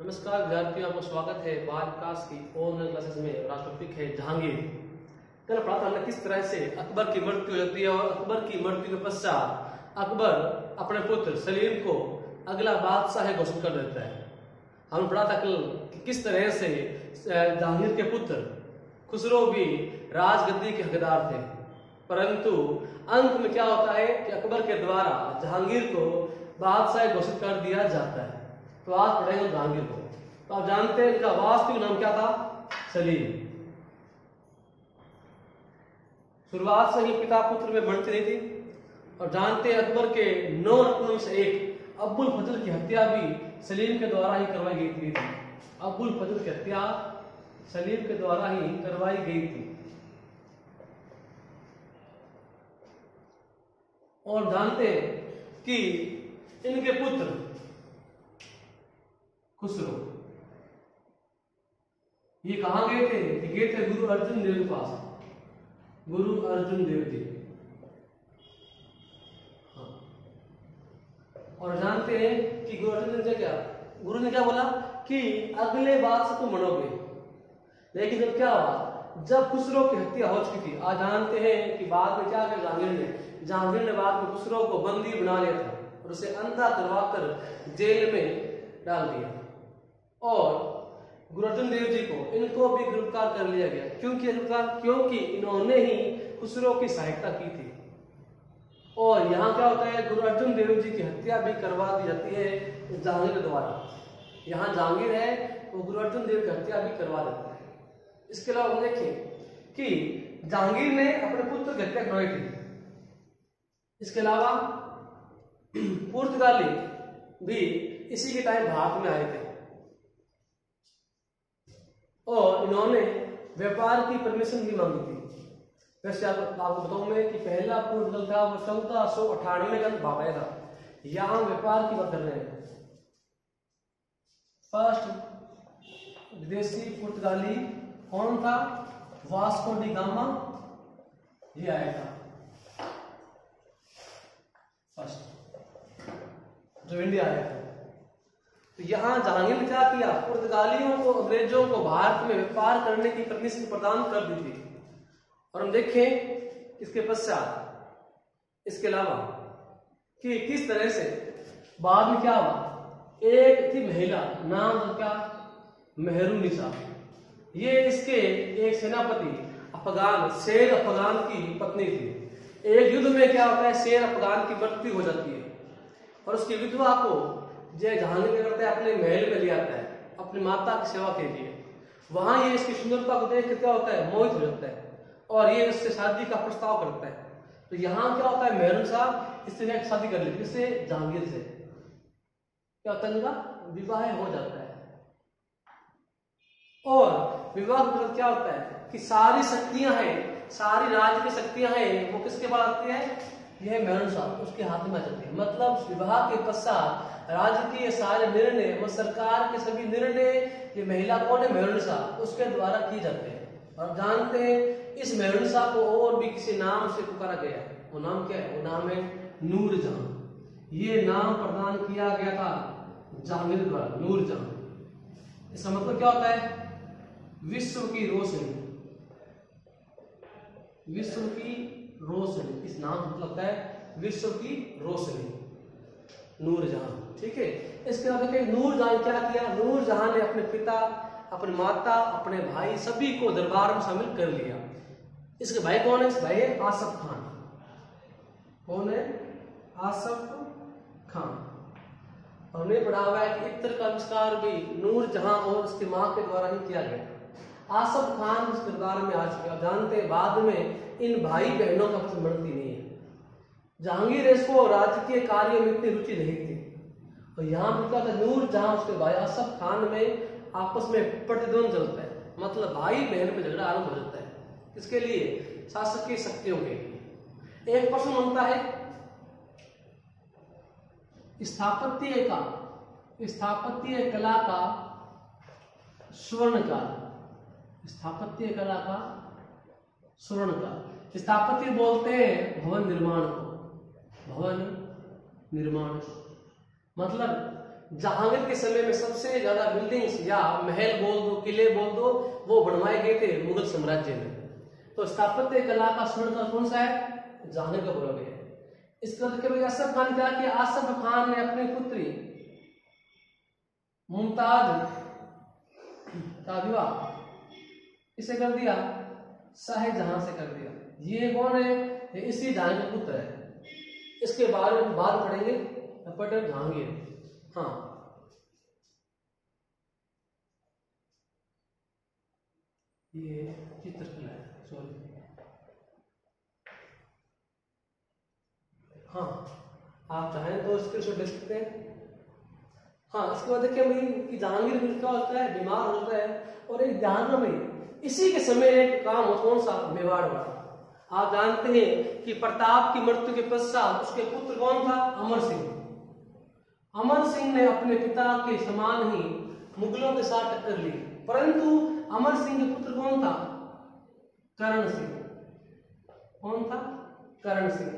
नमस्कार विद्यार्थियों, आपका स्वागत है बाल विकास की ऑनलाइन क्लासेस में। और आज टॉपिक है जहांगीर। कल पढ़ा था हमने किस तरह से अकबर की मृत्यु हो जाती है और अकबर की मृत्यु के पश्चात अकबर अपने पुत्र सलीम को अगला बादशाह घोषित कर देता है। हमने पढ़ा था कल कि किस तरह से जहांगीर के पुत्र खुसरो भी राजगद्दी के हकदार थे, परंतु अंत में क्या होता है कि अकबर के द्वारा जहांगीर को बादशाह घोषित कर दिया जाता है। तो आज पढ़ेंगे जहांगीर को। तो आप जानते हैं इनका वास्तविक नाम क्या था? सलीम। शुरुआत से ही पिता पुत्र में बनती नहीं थी। और जानते हैं अकबर के 9 रत्नों से एक अब्बुल फजल की हत्या भी सलीम के द्वारा ही करवाई गई थी। अब्बुल फजल की हत्या सलीम के द्वारा ही करवाई गई थी। और जानते हैं कि इनके पुत्र खुसरो ये कहां गए थे? गए थे गुरु अर्जुन देव के पास। गुरु अर्जुन देव जी। हाँ। और जानते हैं कि गुरु अर्जुन देव गुरु ने क्या बोला कि अगले बात से तुम मनोगे। लेकिन जब क्या हुआ, जब खुसरो की हत्या हो चुकी थी, आज जानते हैं कि बाद में क्या किया जहांगीर ने बाद में खुसरो को बंदी बना लिया था और उसे अंधा करवाकर जेल में डाल दिया। और गुरु अर्जुन देव जी को इनको भी गिरफ्तार कर लिया गया। क्योंकि इन्होंने ही खुसरो की सहायता की थी। और यहाँ क्या होता है, गुरु अर्जुन देव जी की हत्या भी करवा दी जाती है जहांगीर द्वारा। यहाँ जहांगीर है वो गुरु अर्जुन देव की हत्या भी करवा देता है। इसके अलावा हम देखें कि जहांगीर ने अपने पुत्र की हत्या करवाई थी। इसके अलावा पुर्तगाली भी इसी के टाइम भारत में आए थे और इन्होंने व्यापार की परमिशन भी मांगी थी। वैसे आपको बताऊं मैं कि पहला पुर्तगाल था वो 1498 का भाग आया था। यहां व्यापार की बात कर रहे हैं। फर्स्ट विदेशी पुर्तगाली कौन था? वास्को डी गामा ये आया था फर्स्ट, जो इंडिया आया था। तो यहाँ जहांगीर ने क्या किया, पुर्तगालियों को, अंग्रेजों को भारत में व्यापार करने की परमिशन प्रदान कर दी थी। और हम देखें इसके पश्चात, इसके अलावा कि किस तरह से बाद में क्या हुआ। एक थी महिला, नाम क्या? मेहरुनिसा। ये इसके एक सेनापति अफगान, शेर अफगान की पत्नी थी। एक युद्ध में क्या होता है, शेर अफगान की मृत्यु हो जाती है और उसकी विधवा को जहांगीर क्या करता है, अपने महल में ले आता है अपनी माता की सेवा के लिए। वहां ये इसकी सुंदरता को देख के क्या होता है, मोहित हो जाता है और ये इससे शादी का प्रस्ताव करता है। तो यहाँ क्या होता है, मेहरुनिसा इससे शादी कर लेती, इससे जहांगीर से क्या होता है, इनका विवाह हो जाता है। और विवाह के बाद क्या होता है कि सारी शक्तियां हैं, सारी राज्य की शक्तियां हैं, वो किसके पास आती है? यह मेहरुनिसा उसके हाथ में आ जाती है। मतलब विवाह के पश्चात राज्य के सारे निर्णय और सरकार के सभी निर्णय ये महिला कौन है? मेहरुनिसा, उसके द्वारा किए जाते हैं। और जानते हैं इस मेहरुनिसा को और भी किसी नाम से पुकारा गया है। वो नाम क्या है? वो नाम है नूरजहां। ये नाम प्रदान किया गया था जहांगीर द्वारा, नूरजहां। इसका मतलब क्या होता है? विश्व की रोशनी। विश्व की रोशनी, इस नाम से मतलब लगता है विश्व की रोशनी, नूरजहां। ठीक है। इसके बाद देखिए नूरजहां क्या किया। नूरजहां ने अपने पिता, अपनी माता, अपने भाई सभी को दरबार में शामिल कर लिया। इसके भाई कौन है? इस भाई है आसफ खान। कौन है? आसफ खान। हमने पढ़ा हुआ है कि इत्र का आविष्कार भी नूरजहां और उसकी मां के द्वारा ही किया गया। आसफ खान इस दरबार में आ चुके। जानते हैं बाद में इन भाई बहनों का कुछ बढ़ती नहीं है। जहांगीर इसको राजकीय कार्यों में इतनी रुचि नहीं थी। और यहाँ पर क्या था, नूरजहां उसके भाई आसफ खान में आपस में प्रतिद्वंद चलता है। मतलब भाई बहन में झगड़ा आरंभ हो जाता है। इसके लिए शासकीय शक्तियों के लिए एक प्रश्न बनता है स्थापत्य कला का स्वर्णकाल। स्थापत्य कला का स्वर्णकाल। स्थापत्य बोलते हैं भवन निर्माण को। भवन निर्माण मतलब जहांगीर के समय में सबसे ज्यादा बिल्डिंग्स या महल बोल दो, किले बोल दो, वो बनवाए गए थे मुगल साम्राज्य में। तो स्थापत्य कला का स्वर्णकाल कौन सा है? जहांगीर का बोला गया है। इसके बाद केवल असफ खान क्या किया? असफ खान ने अपनी पुत्री मुमताज का विवाह इसे कर दिया, शाहजहां से कर दिया। ये कौन है? ये इसी जहांगीर का पुत्र है। इसके बारे में बाद पढ़ेंगे पटेल जहांगीर। हाँ, ये चित्रकला है, सॉरी। हाँ, आप चाहें तो स्क्रीनशॉट ले सकते हैं। हाँ, इसके बाद देखिए भाई कि जहांगीर क्या होता है, बीमार होता है और एक ध्यान में भाई इसी के समय एक काम हो, कौन सा? मेवाड़ वाला। आप जानते हैं कि प्रताप की मृत्यु के पश्चात उसके पुत्र कौन था? अमर सिंह। अमर सिंह ने अपने पिता के समान ही मुगलों के साथ टक्कर ली, परंतु अमर सिंह के पुत्र कौन था? करण सिंह। कौन था? करण सिंह।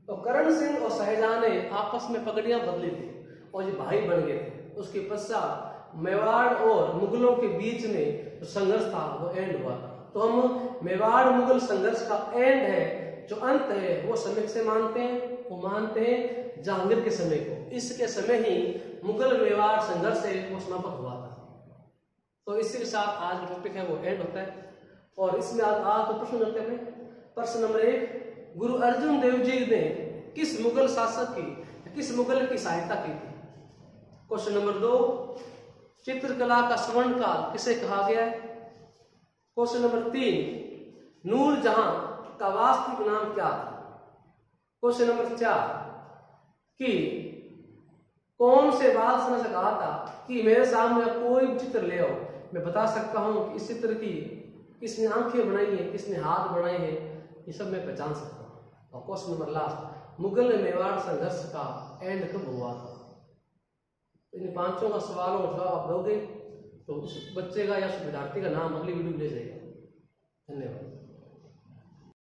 तो करण सिंह और शाहजहां ने आपस में पगड़ियां बदली थी और ये भाई बन गए थे। उसके पश्चात मेवाड़ और मुगलों के बीच में जो संघर्ष था वो एंड हुआ था। तो हम मेवाड़ मुगल संघर्ष का एंड है, जो अंत है, वो समय से मानते हैं, वो मानते हैं जहांगीर के समय को। इसके समय ही मुगल मेवाड़ संघर्ष है वो समाप्त हुआ था। तो इसी के साथ आज का टॉपिक है वो एंड होता है। और इसमें आज तो प्रश्न करते हैं। प्रश्न नंबर 1, गुरु अर्जुन देव जी ने किस मुगल शासक की, किस मुगल की सहायता की थी? क्वेश्चन नंबर 2, चित्रकला का स्वर्ण काल किसे कहा गया है? क्वेश्चन नंबर 3, नूरजहां का वास्तविक नाम क्या था? क्वेश्चन नंबर 4, कि कौन से बादशाह से कहा था कि मेरे सामने कोई भी चित्र ले आओ, मैं बता सकता हूं कि इस चित्र की किसने आंखें बनाई है, किसने हाथ बनाए हैं, ये सब मैं पहचान सकता हूं। और question number last, Mughal Mewar संघर्ष का एंड कब हुआ था? इन पांचों का सवालों का जवाब आप दोगे तो उस बच्चे का या उस विद्यार्थी का नाम अगली वीडियो में ले जाएगा। धन्यवाद।